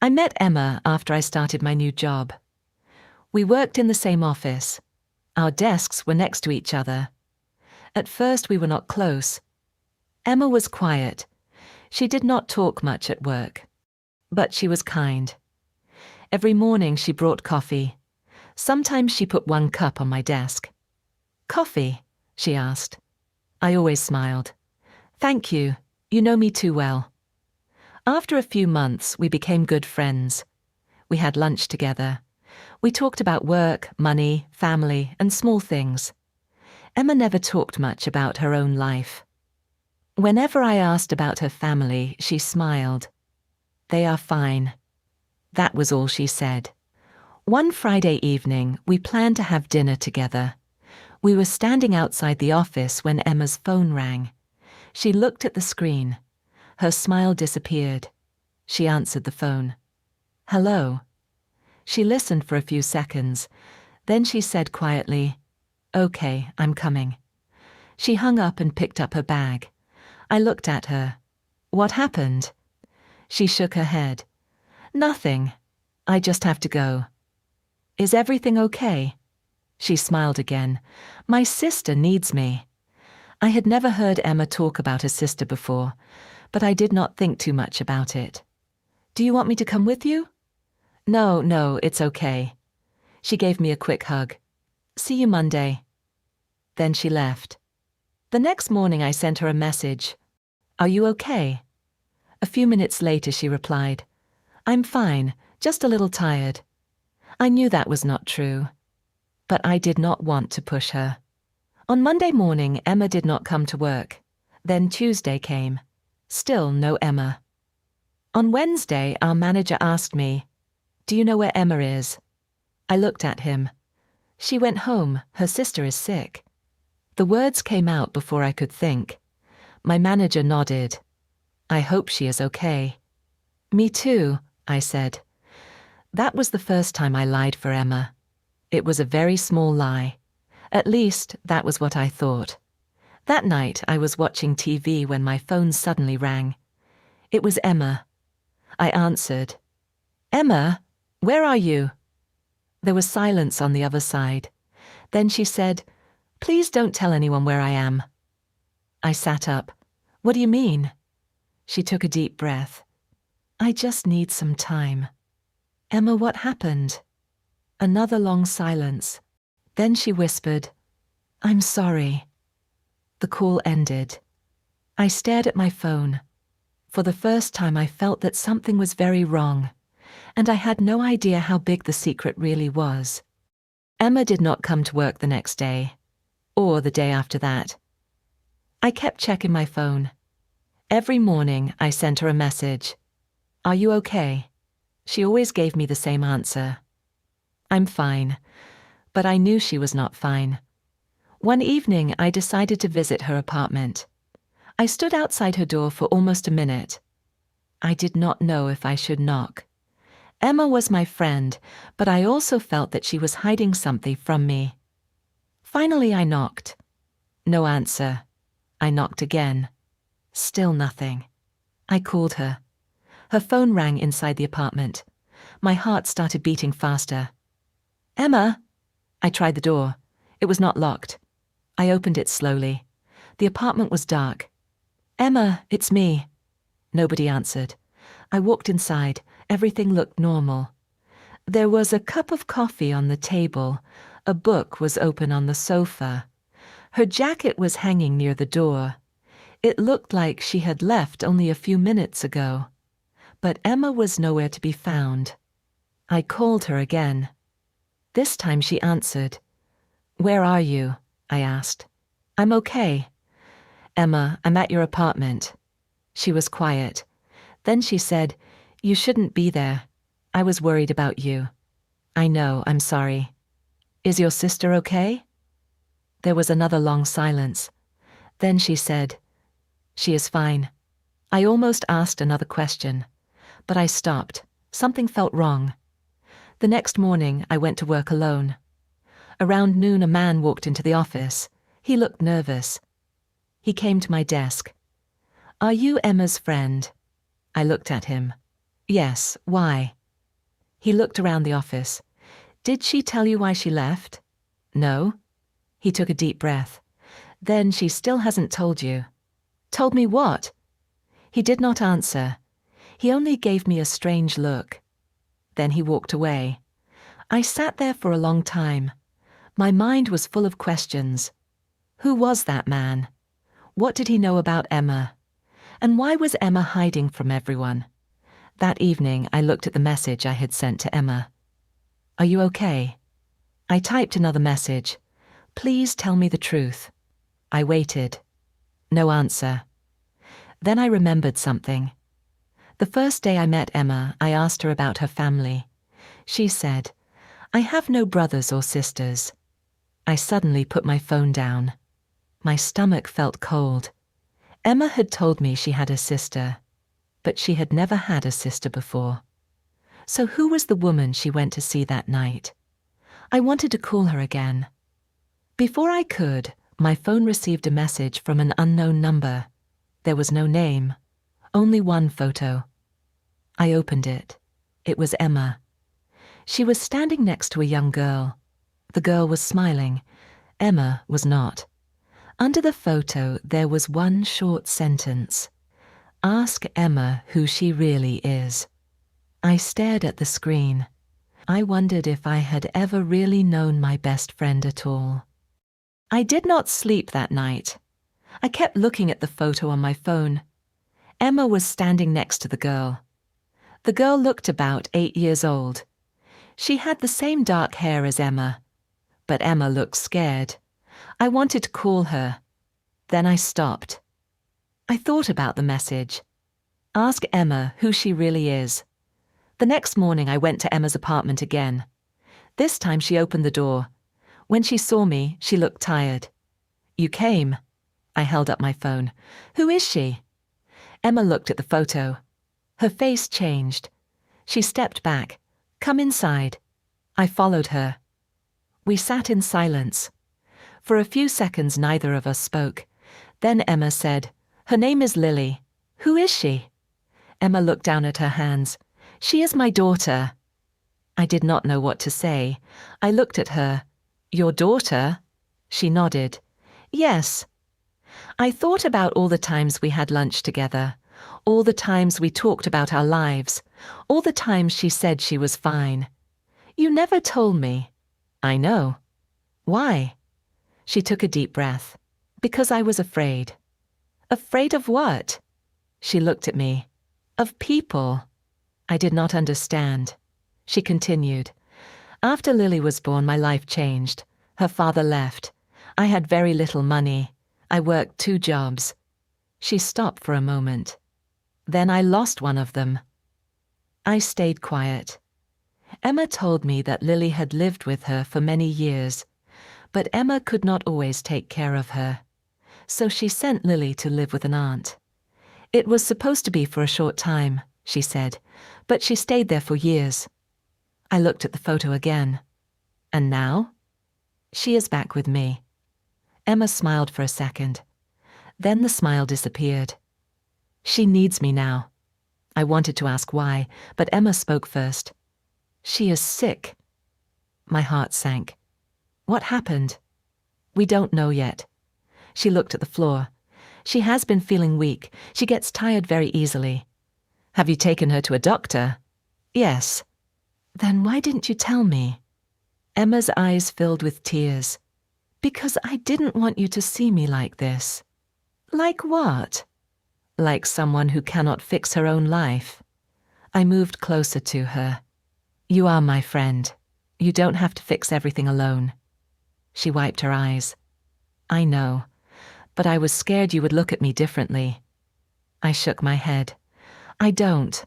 I met Emma after I started my new job. We worked in the same office. Our desks were next to each other. At first we were not close. Emma was quiet. She did not talk much at work. But she was kind. Every morning she brought coffee. Sometimes she put 1 cup on my desk. "Coffee?" she asked. I always smiled. "Thank you. You know me too well." After a few months, we became good friends. We had lunch together. We talked about work, money, family, and small things. Emma never talked much about her own life. Whenever I asked about her family, she smiled. "They are fine." That was all she said. One Friday evening, we planned to have dinner together. We were standing outside the office when Emma's phone rang. She looked at the screen. Her smile disappeared. She answered the phone. "Hello." She listened for a few seconds. Then she said quietly, "Okay, I'm coming." She hung up and picked up her bag. I looked at her. "What happened?" She shook her head. "Nothing. I just have to go." "Is everything okay?" She smiled again. "My sister needs me." I had never heard Emma talk about her sister before, but I did not think too much about it. "Do you want me to come with you?" No, it's okay." She gave me a quick hug. "See you Monday." Then she left. The next morning I sent her a message. "Are you okay?" A few minutes later she replied, "I'm fine, just a little tired." I knew that was not true, but I did not want to push her. On Monday morning, Emma did not come to work. Then Tuesday came. Still no Emma. On Wednesday, our manager asked me, "Do you know where Emma is?" I looked at him. "She went home. Her sister is sick." The words came out before I could think. My manager nodded. "I hope she is okay." "Me too," I said. That was the first time I lied for Emma. It was a very small lie. At least, that was what I thought. That night, I was watching TV when my phone suddenly rang. It was Emma. I answered. "Emma, where are you?" There was silence on the other side. Then she said, "Please don't tell anyone where I am." I sat up. "What do you mean?" She took a deep breath. "I just need some time." "Emma, what happened?" Another long silence. Then she whispered, "I'm sorry." The call ended. I stared at my phone. For the first time I felt that something was very wrong, and I had no idea how big the secret really was. Emma did not come to work the next day, or the day after that. I kept checking my phone. Every morning I sent her a message. "Are you okay?" She always gave me the same answer. "I'm fine," but I knew she was not fine. One evening I decided to visit her apartment. I stood outside her door for almost a minute. I did not know if I should knock. Emma was my friend, but I also felt that she was hiding something from me. Finally I knocked. No answer. I knocked again. Still nothing. I called her. Her phone rang inside the apartment. My heart started beating faster. "Emma!" I tried the door. It was not locked. I opened it slowly. The apartment was dark. "Emma, it's me." Nobody answered. I walked inside. Everything looked normal. There was a cup of coffee on the table. A book was open on the sofa. Her jacket was hanging near the door. It looked like she had left only a few minutes ago. But Emma was nowhere to be found. I called her again. This time she answered. "Where are you?" I asked. "I'm okay." "Emma, I'm at your apartment." She was quiet. Then she said, "You shouldn't be there. I was worried about you." "I know, I'm sorry." "Is your sister okay?" There was another long silence. Then she said, "She is fine." I almost asked another question, but I stopped. Something felt wrong. The next morning, I went to work alone. Around noon, a man walked into the office. He looked nervous. He came to my desk. "Are you Emma's friend?" I looked at him. Yes, why? He looked around the office. Did she tell you why she left? No. He took a deep breath. Then she still hasn't told you. Told me what? He did not answer. He only gave me a strange look. Then he walked away. I sat there for a long time. My mind was full of questions. Who was that man? What did he know about Emma? And why was Emma hiding from everyone? That evening, I looked at the message I had sent to Emma. Are you okay? I typed another message. Please tell me the truth. I waited. No answer. Then I remembered something. The first day I met Emma, I asked her about her family. She said, I have no brothers or sisters. I suddenly put my phone down. My stomach felt cold. Emma had told me she had a sister, but she had never had a sister before. So who was the woman she went to see that night? I wanted to call her again. Before I could, my phone received a message from an unknown number. There was no name, only one photo. I opened it. It was Emma. She was standing next to a young girl. The girl was smiling. Emma was not. Under the photo, there was one short sentence. Ask Emma who she really is. I stared at the screen. I wondered if I had ever really known my best friend at all. I did not sleep that night. I kept looking at the photo on my phone. Emma was standing next to the girl. The girl looked about 8 years old. She had the same dark hair as Emma, but Emma looked scared. I wanted to call her. Then I stopped. I thought about the message. Ask Emma who she really is. The next morning I went to Emma's apartment again. This time she opened the door. When she saw me, she looked tired. You came. I held up my phone. Who is she? Emma looked at the photo. Her face changed. She stepped back. Come inside. I followed her. We sat in silence. For a few seconds neither of us spoke. Then Emma said, Her name is Lily. Who is she? Emma looked down at her hands. She is my daughter. I did not know what to say. I looked at her. Your daughter? She nodded. Yes. I thought about all the times we had lunch together, all the times we talked about our lives, all the times she said she was fine. You never told me. I know. Why? She took a deep breath. Because I was afraid. Afraid of what? She looked at me. Of people. I did not understand. She continued. After Lily was born, my life changed. Her father left. I had very little money. I worked 2 jobs. She stopped for a moment. Then I lost one of them. I stayed quiet. Emma told me that Lily had lived with her for many years, but Emma could not always take care of her. So she sent Lily to live with an aunt. It was supposed to be for a short time, she said, but she stayed there for years. I looked at the photo again. And now? She is back with me. Emma smiled for a second. Then the smile disappeared. She needs me now. I wanted to ask why, but Emma spoke first. She is sick. My heart sank. What happened? We don't know yet. She looked at the floor. She has been feeling weak. She gets tired very easily. Have you taken her to a doctor? Yes. Then why didn't you tell me? Emma's eyes filled with tears. Because I didn't want you to see me like this. Like what? Like someone who cannot fix her own life. I moved closer to her. You are my friend. You don't have to fix everything alone. She wiped her eyes. I know, but I was scared you would look at me differently. I shook my head. I don't.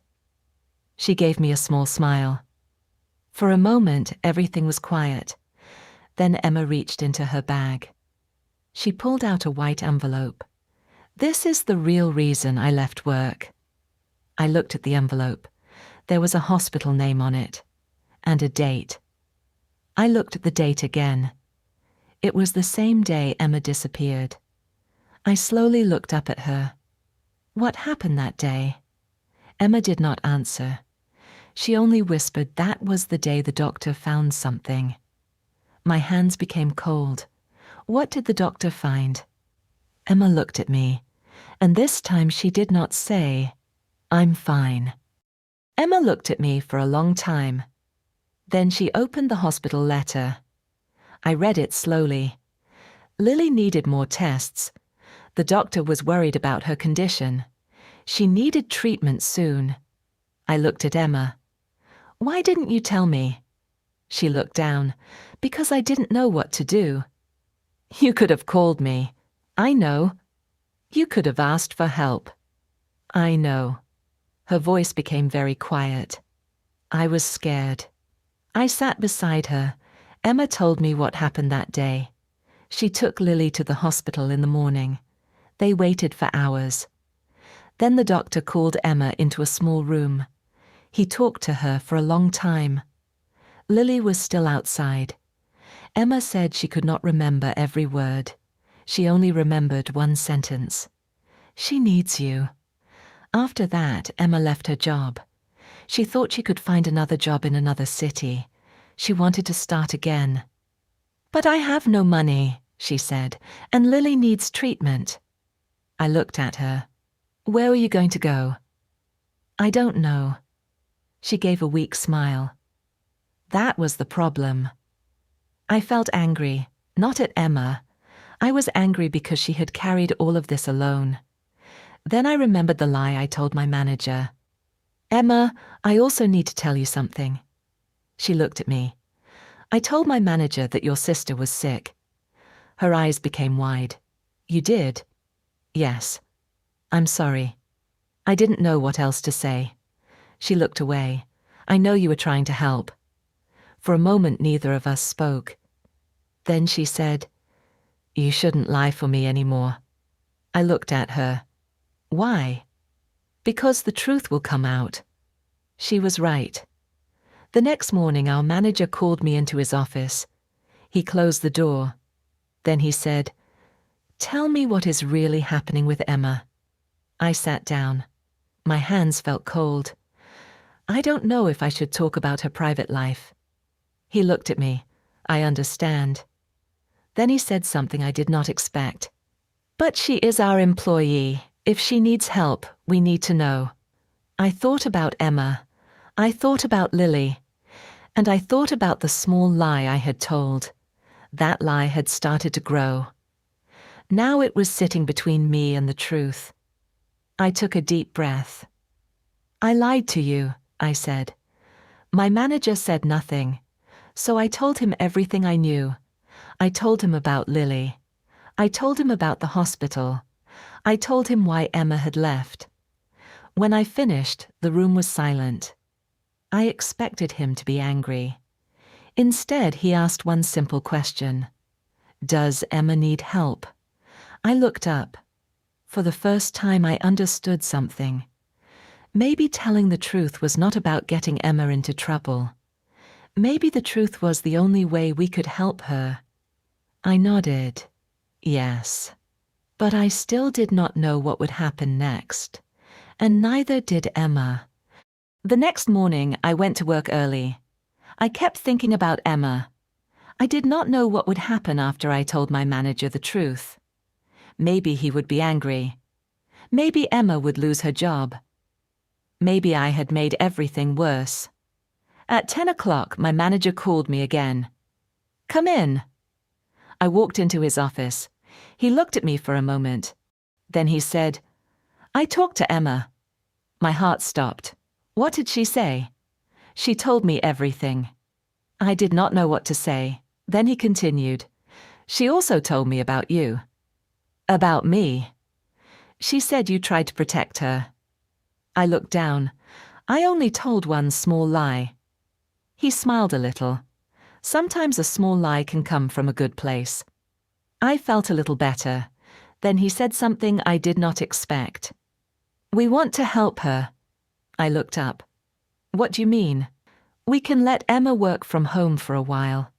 She gave me a small smile. For a moment, everything was quiet. Then Emma reached into her bag. She pulled out a white envelope. This is the real reason I left work. I looked at the envelope. There was a hospital name on it, and a date. I looked at the date again. It was the same day Emma disappeared. I slowly looked up at her. What happened that day? Emma did not answer. She only whispered that was the day the doctor found something. My hands became cold. What did the doctor find? Emma looked at me, and this time she did not say, "I'm fine." Emma looked at me for a long time. Then she opened the hospital letter. I read it slowly. Lily needed more tests. The doctor was worried about her condition. She needed treatment soon. I looked at Emma. "Why didn't you tell me?" She looked down. "Because I didn't know what to do." "You could have called me." "I know." "You could have asked for help." "I know." Her voice became very quiet. I was scared. I sat beside her. Emma told me what happened that day. She took Lily to the hospital in the morning. They waited for hours. Then the doctor called Emma into a small room. He talked to her for a long time. Lily was still outside. Emma said she could not remember every word. She only remembered one sentence. "She needs you." After that, Emma left her job. She thought she could find another job in another city. She wanted to start again. "But I have no money," she said, "and Lily needs treatment." I looked at her. "Where are you going to go?" "I don't know." She gave a weak smile. That was the problem. I felt angry, not at Emma. I was angry because she had carried all of this alone. Then I remembered the lie I told my manager. "Emma, I also need to tell you something." She looked at me. "I told my manager that your sister was sick." Her eyes became wide. "You did?" "Yes." "I'm sorry." I didn't know what else to say. She looked away. "I know you were trying to help." For a moment, neither of us spoke. Then she said, "You shouldn't lie for me anymore." I looked at her. "Why?" "Because the truth will come out." She was right. The next morning, our manager called me into his office. He closed the door. Then he said, "Tell me what is really happening with Emma." I sat down. My hands felt cold. "I don't know if I should talk about her private life." He looked at me. "I understand." Then he said something I did not expect. "But she is our employee. If she needs help, we need to know." I thought about Emma. I thought about Lily. And I thought about the small lie I had told. That lie had started to grow. Now it was sitting between me and the truth. I took a deep breath. "I lied to you," I said. My manager said nothing. So I told him everything I knew. I told him about Lily. I told him about the hospital. I told him why Emma had left. When I finished, the room was silent. I expected him to be angry. Instead, he asked one simple question. "Does Emma need help?" I looked up. For the first time, I understood something. Maybe telling the truth was not about getting Emma into trouble. Maybe the truth was the only way we could help her. I nodded. Yes. But I still did not know what would happen next. And neither did Emma. The next morning, I went to work early. I kept thinking about Emma. I did not know what would happen after I told my manager the truth. Maybe he would be angry. Maybe Emma would lose her job. Maybe I had made everything worse. At 10 o'clock, my manager called me again. "Come in." I walked into his office. He looked at me for a moment. Then he said, "I talked to Emma." My heart stopped. What did she say? She told me everything. I did not know what to say. Then he continued, "She also told me about you." "About me?" "She said you tried to protect her." I looked down. I only told one small lie. He smiled a little. Sometimes a small lie can come from a good place. I felt a little better. Then he said something I did not expect. "We want to help her." I looked up. "What do you mean?" "We can let Emma work from home for a while."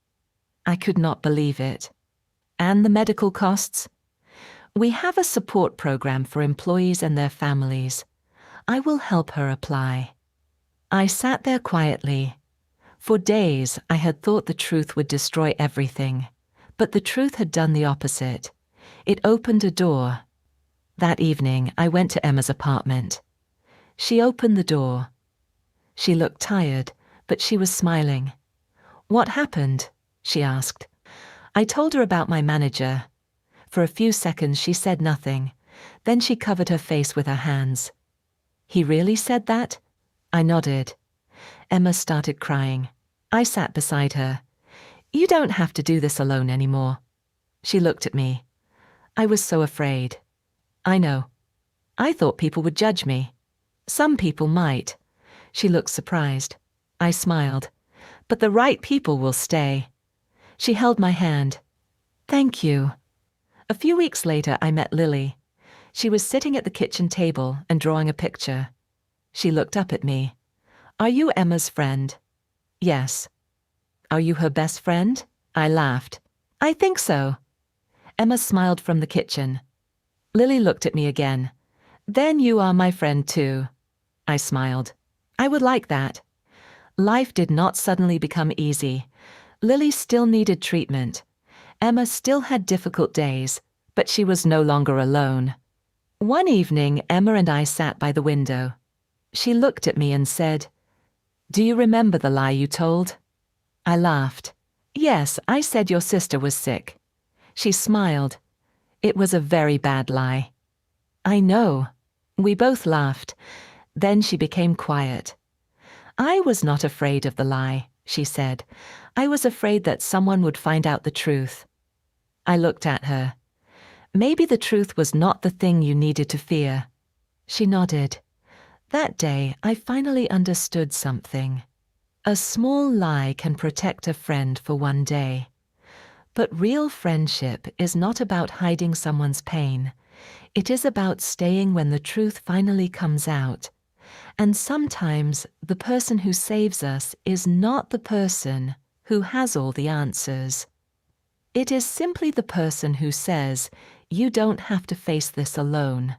I could not believe it. "And the medical costs?" "We have a support program for employees and their families. I will help her apply." I sat there quietly. For days, I had thought the truth would destroy everything, but the truth had done the opposite. It opened a door. That evening, I went to Emma's apartment. She opened the door. She looked tired, but she was smiling. "What happened?" she asked. I told her about my manager. For a few seconds, she said nothing. Then she covered her face with her hands. "He really said that?" I nodded. Emma started crying. I sat beside her. "You don't have to do this alone anymore." She looked at me. I was so afraid. "I know. I thought people would judge me." "Some people might." She looked surprised. I smiled. "But the right people will stay." She held my hand. "Thank you." A few weeks later, I met Lily. She was sitting at the kitchen table and drawing a picture. She looked up at me. "Are you Emma's friend?" "Yes." "Are you her best friend?" I laughed. "I think so." Emma smiled from the kitchen. Lily looked at me again. "Then you are my friend too." I smiled. "I would like that." Life did not suddenly become easy. Lily still needed treatment. Emma still had difficult days, but she was no longer alone. One evening, Emma and I sat by the window. She looked at me and said, "Do you remember the lie you told?" I laughed. "Yes, I said your sister was sick." She smiled. "It was a very bad lie." "I know." We both laughed. Then she became quiet. "I was not afraid of the lie," she said. "I was afraid that someone would find out the truth." I looked at her. "Maybe the truth was not the thing you needed to fear." She nodded. That day, I finally understood something. A small lie can protect a friend for one day. But real friendship is not about hiding someone's pain. It is about staying when the truth finally comes out. And sometimes the person who saves us is not the person who has all the answers. It is simply the person who says, "You don't have to face this alone."